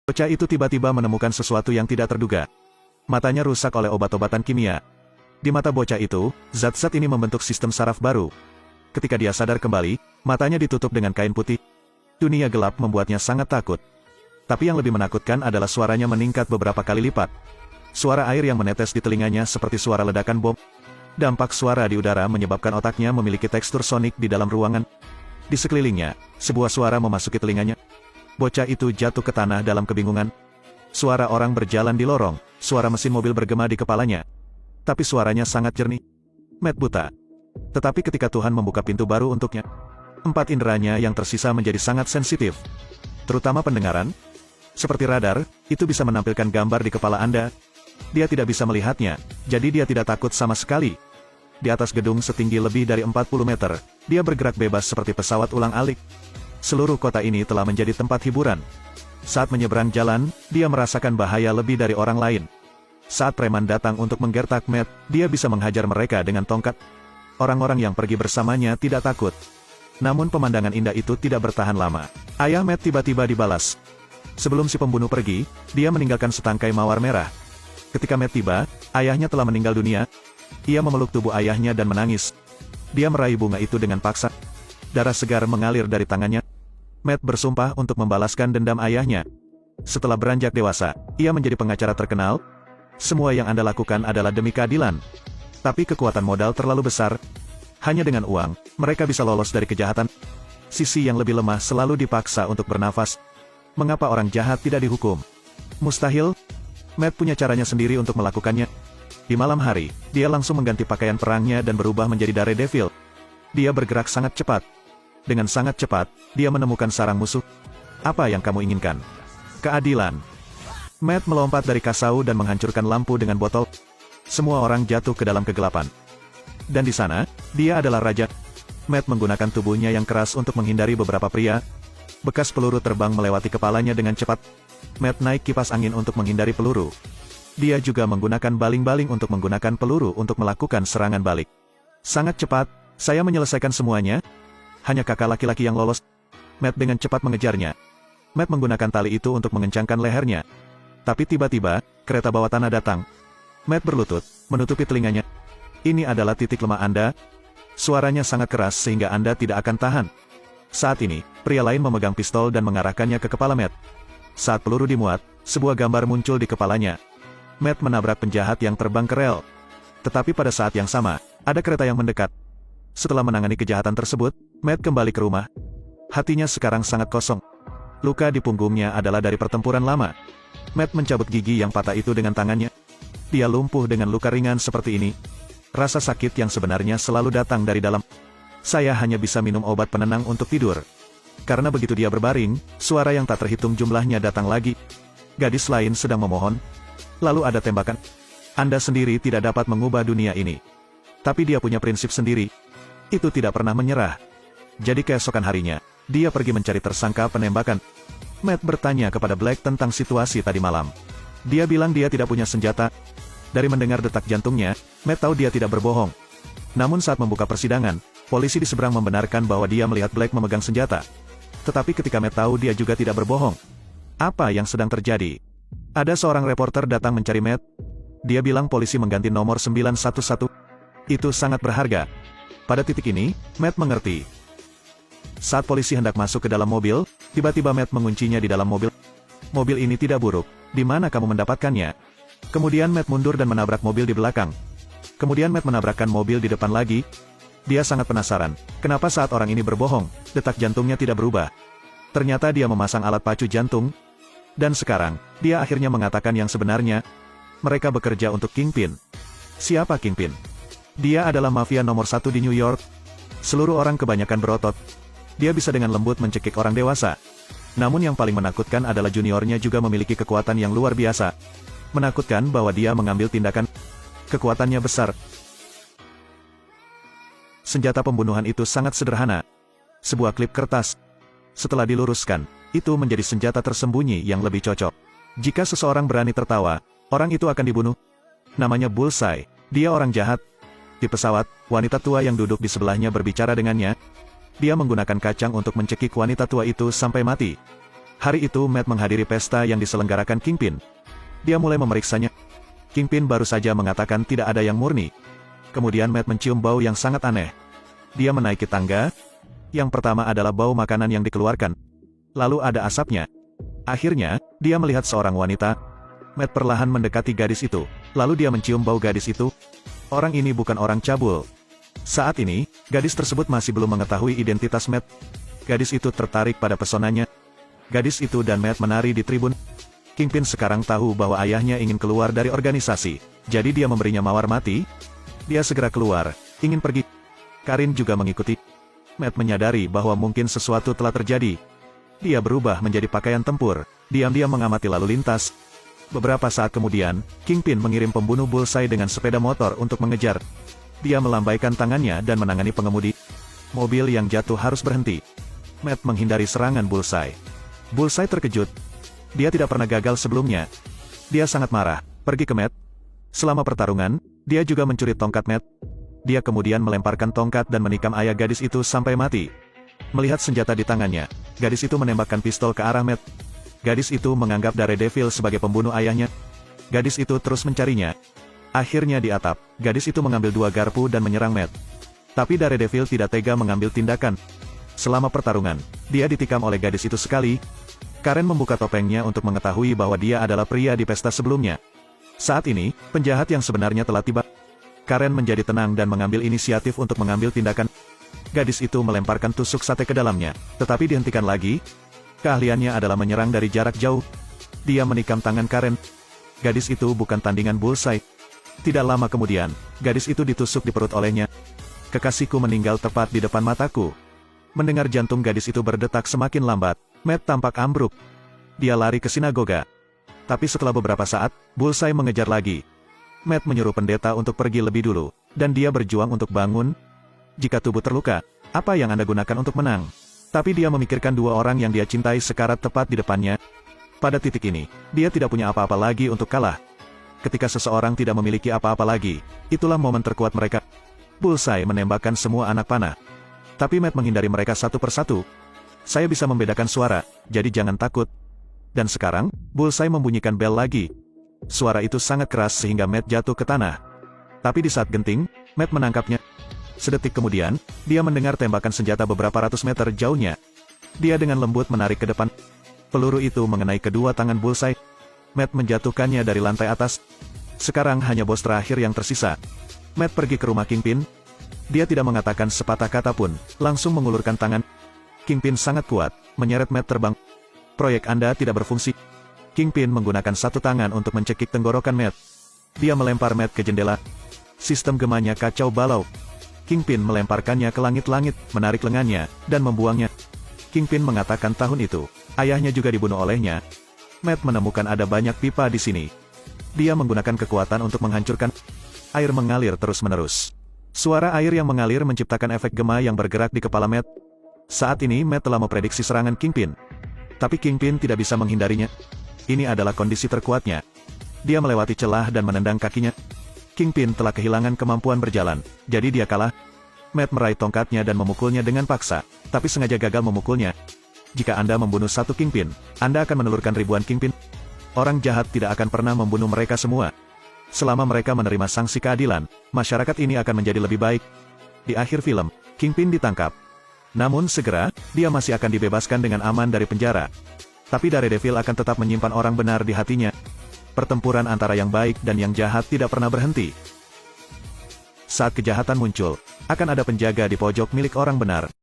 Bocah itu tiba-tiba menemukan sesuatu yang tidak terduga. Matanya rusak oleh obat-obatan kimia. Di mata bocah itu, zat-zat ini membentuk sistem saraf baru. Ketika dia sadar kembali, matanya ditutup dengan kain putih. Dunia gelap membuatnya sangat takut. Tapi yang lebih menakutkan adalah suaranya meningkat beberapa kali lipat. Suara air yang menetes di telinganya seperti suara ledakan bom. Dampak suara di udara menyebabkan otaknya memiliki tekstur sonik di dalam ruangan. Di sekelilingnya, sebuah suara memasuki telinganya. Bocah itu jatuh ke tanah dalam kebingungan. Suara orang berjalan di lorong, suara mesin mobil bergema di kepalanya. Tapi suaranya sangat jernih. Matt buta. Tetapi ketika Tuhan membuka pintu baru untuknya, 4 inderanya yang tersisa menjadi sangat sensitif. Terutama pendengaran. Seperti radar, itu bisa menampilkan gambar di kepala Anda. Dia tidak bisa melihatnya, jadi dia tidak takut sama sekali. Di atas gedung setinggi lebih dari 40 meter, dia bergerak bebas seperti pesawat ulang-alik. Seluruh kota ini telah menjadi tempat hiburan. Saat menyeberang jalan, dia merasakan bahaya lebih dari orang lain. Saat preman datang untuk menggertak Matt, dia bisa menghajar mereka dengan tongkat. Orang-orang yang pergi bersamanya tidak takut. Namun pemandangan indah itu tidak bertahan lama. Ayah Matt tiba-tiba dibalas. Sebelum si pembunuh pergi, dia meninggalkan setangkai mawar merah. Ketika Matt tiba, ayahnya telah meninggal dunia. Ia memeluk tubuh ayahnya dan menangis. Dia meraih bunga itu dengan paksa. Darah segar mengalir dari tangannya. Matt bersumpah untuk membalaskan dendam ayahnya. Setelah beranjak dewasa, ia menjadi pengacara terkenal. Semua yang Anda lakukan adalah demi keadilan. Tapi kekuatan modal terlalu besar. Hanya dengan uang, mereka bisa lolos dari kejahatan. Sisi yang lebih lemah selalu dipaksa untuk bernafas. Mengapa orang jahat tidak dihukum? Mustahil. Matt punya caranya sendiri untuk melakukannya. Di malam hari, dia langsung mengganti pakaian perangnya dan berubah menjadi Daredevil. Dia bergerak sangat cepat. Dengan sangat cepat, dia menemukan sarang musuh. Apa yang kamu inginkan? Keadilan. Matt melompat dari kasau dan menghancurkan lampu dengan botol. Semua orang jatuh ke dalam kegelapan. Dan di sana, dia adalah raja. Matt menggunakan tubuhnya yang keras untuk menghindari beberapa pria. Bekas peluru terbang melewati kepalanya dengan cepat. Matt naik kipas angin untuk menghindari peluru. Dia juga menggunakan baling-baling untuk menggunakan peluru untuk melakukan serangan balik. Sangat cepat, saya menyelesaikan semuanya. Hanya kakak laki-laki yang lolos. Matt dengan cepat mengejarnya. Matt menggunakan tali itu untuk mengencangkan lehernya. Tapi tiba-tiba, kereta bawah tanah datang. Matt berlutut, menutupi telinganya. Ini adalah titik lemah Anda. Suaranya sangat keras sehingga Anda tidak akan tahan. Saat ini, pria lain memegang pistol dan mengarahkannya ke kepala Matt. Saat peluru dimuat, sebuah gambar muncul di kepalanya. Matt menabrak penjahat yang terbang ke rel. Tetapi pada saat yang sama, ada kereta yang mendekat. Setelah menangani kejahatan tersebut, Matt kembali ke rumah. Hatinya sekarang sangat kosong. Luka di punggungnya adalah dari pertempuran lama. Matt mencabut gigi yang patah itu dengan tangannya. Dia lumpuh dengan luka ringan seperti ini. Rasa sakit yang sebenarnya selalu datang dari dalam. Saya hanya bisa minum obat penenang untuk tidur. Karena begitu dia berbaring, suara yang tak terhitung jumlahnya datang lagi. Gadis lain sedang memohon. Lalu ada tembakan. Anda sendiri tidak dapat mengubah dunia ini. Tapi dia punya prinsip sendiri. Itu tidak pernah menyerah. Jadi keesokan harinya, dia pergi mencari tersangka penembakan. Matt bertanya kepada Black tentang situasi tadi malam. Dia bilang dia tidak punya senjata. Dari mendengar detak jantungnya, Matt tahu dia tidak berbohong. Namun saat membuka persidangan, polisi di seberang membenarkan bahwa dia melihat Black memegang senjata. Tetapi ketika Matt tahu dia juga tidak berbohong. Apa yang sedang terjadi? Ada seorang reporter datang mencari Matt. Dia bilang polisi mengganti nomor 911. Itu sangat berharga. Pada titik ini, Matt mengerti. Saat polisi hendak masuk ke dalam mobil, tiba-tiba Matt menguncinya di dalam mobil. Mobil ini tidak buruk. Di mana kamu mendapatkannya? Kemudian Matt mundur dan menabrak mobil di belakang. Kemudian Matt menabrakkan mobil di depan lagi. Dia sangat penasaran, kenapa saat orang ini berbohong, detak jantungnya tidak berubah. Ternyata dia memasang alat pacu jantung. Dan sekarang, dia akhirnya mengatakan yang sebenarnya. Mereka bekerja untuk Kingpin. Siapa Kingpin? Dia adalah mafia nomor 1 di New York. Seluruh orang kebanyakan berotot. Dia bisa dengan lembut mencekik orang dewasa. Namun yang paling menakutkan adalah juniornya juga memiliki kekuatan yang luar biasa. Menakutkan bahwa dia mengambil tindakan. Kekuatannya besar. Senjata pembunuhan itu sangat sederhana. Sebuah klip kertas. Setelah diluruskan, itu menjadi senjata tersembunyi yang lebih cocok. Jika seseorang berani tertawa, orang itu akan dibunuh. Namanya Bullseye. Dia orang jahat. Di pesawat, wanita tua yang duduk di sebelahnya berbicara dengannya. Dia menggunakan kacang untuk mencekik wanita tua itu sampai mati. Hari itu Matt menghadiri pesta yang diselenggarakan Kingpin. Dia mulai memeriksanya. Kingpin baru saja mengatakan tidak ada yang murni. Kemudian Matt mencium bau yang sangat aneh. Dia menaiki tangga. Yang pertama adalah bau makanan yang dikeluarkan. Lalu ada asapnya. Akhirnya, dia melihat seorang wanita. Matt perlahan mendekati gadis itu. Lalu dia mencium bau gadis itu. Orang ini bukan orang cabul. Saat ini, gadis tersebut masih belum mengetahui identitas Matt. Gadis itu tertarik pada pesonanya. Gadis itu dan Matt menari di tribun. Kingpin sekarang tahu bahwa ayahnya ingin keluar dari organisasi. Jadi dia memberinya mawar mati. Dia segera keluar, ingin pergi. Karin juga mengikuti. Matt menyadari bahwa mungkin sesuatu telah terjadi. Dia berubah menjadi pakaian tempur. Diam-diam mengamati lalu lintas. Beberapa saat kemudian, Kingpin mengirim pembunuh Bullseye dengan sepeda motor untuk mengejar. Dia melambaikan tangannya dan menangani pengemudi. Mobil yang jatuh harus berhenti. Matt menghindari serangan Bullseye. Bullseye terkejut. Dia tidak pernah gagal sebelumnya. Dia sangat marah, pergi ke Matt. Selama pertarungan, dia juga mencuri tongkat Matt. Dia kemudian melemparkan tongkat dan menikam ayah gadis itu sampai mati. Melihat senjata di tangannya, gadis itu menembakkan pistol ke arah Matt. Gadis itu menganggap Daredevil sebagai pembunuh ayahnya. Gadis itu terus mencarinya. Akhirnya di atap, gadis itu mengambil 2 garpu dan menyerang Matt. Tapi Daredevil tidak tega mengambil tindakan. Selama pertarungan, dia ditikam oleh gadis itu sekali. Karen membuka topengnya untuk mengetahui bahwa dia adalah pria di pesta sebelumnya. Saat ini, penjahat yang sebenarnya telah tiba. Karen menjadi tenang dan mengambil inisiatif untuk mengambil tindakan. Gadis itu melemparkan tusuk sate ke dalamnya, tetapi dihentikan lagi. Keahliannya adalah menyerang dari jarak jauh. Dia menikam tangan Karen. Gadis itu bukan tandingan Bullseye. Tidak lama kemudian, gadis itu ditusuk di perut olehnya. Kekasihku meninggal tepat di depan mataku. Mendengar jantung gadis itu berdetak semakin lambat, Matt tampak ambruk. Dia lari ke sinagoga. Tapi setelah beberapa saat, Bullseye mengejar lagi. Matt menyuruh pendeta untuk pergi lebih dulu, dan dia berjuang untuk bangun. Jika tubuh terluka, apa yang Anda gunakan untuk menang? Tapi dia memikirkan 2 orang yang dia cintai sekarat tepat di depannya. Pada titik ini, dia tidak punya apa-apa lagi untuk kalah. Ketika seseorang tidak memiliki apa-apa lagi, itulah momen terkuat mereka. Bullseye menembakkan semua anak panah. Tapi Matt menghindari mereka satu persatu. Saya bisa membedakan suara, jadi jangan takut. Dan sekarang, Bullseye membunyikan bel lagi. Suara itu sangat keras sehingga Matt jatuh ke tanah. Tapi di saat genting, Matt menangkapnya. Sedetik kemudian, dia mendengar tembakan senjata beberapa ratus meter jauhnya. Dia dengan lembut menarik ke depan. Peluru itu mengenai kedua tangan Bullseye. Matt menjatuhkannya dari lantai atas. Sekarang hanya bos terakhir yang tersisa. Matt pergi ke rumah Kingpin. Dia tidak mengatakan sepatah kata pun, langsung mengulurkan tangan. Kingpin sangat kuat, menyeret Matt terbang. Proyek Anda tidak berfungsi. Kingpin menggunakan satu tangan untuk mencekik tenggorokan Matt. Dia melempar Matt ke jendela. Sistem gemanya kacau balau. Kingpin melemparkannya ke langit-langit, menarik lengannya, dan membuangnya. Kingpin mengatakan tahun itu, ayahnya juga dibunuh olehnya. Matt menemukan ada banyak pipa di sini. Dia menggunakan kekuatan untuk menghancurkan. Air mengalir terus-menerus. Suara air yang mengalir menciptakan efek gema yang bergerak di kepala Matt. Saat ini Matt telah memprediksi serangan Kingpin. Tapi Kingpin tidak bisa menghindarinya. Ini adalah kondisi terkuatnya. Dia melewati celah dan menendang kakinya. Kingpin telah kehilangan kemampuan berjalan, jadi dia kalah. Matt meraih tongkatnya dan memukulnya dengan paksa, tapi sengaja gagal memukulnya. Jika Anda membunuh satu Kingpin, Anda akan menelurkan ribuan Kingpin. Orang jahat tidak akan pernah membunuh mereka semua. Selama mereka menerima sanksi keadilan, masyarakat ini akan menjadi lebih baik. Di akhir film, Kingpin ditangkap. Namun segera, dia masih akan dibebaskan dengan aman dari penjara. Tapi Daredevil akan tetap menyimpan orang benar di hatinya. Pertempuran antara yang baik dan yang jahat tidak pernah berhenti. Saat kejahatan muncul, akan ada penjaga di pojok milik orang benar.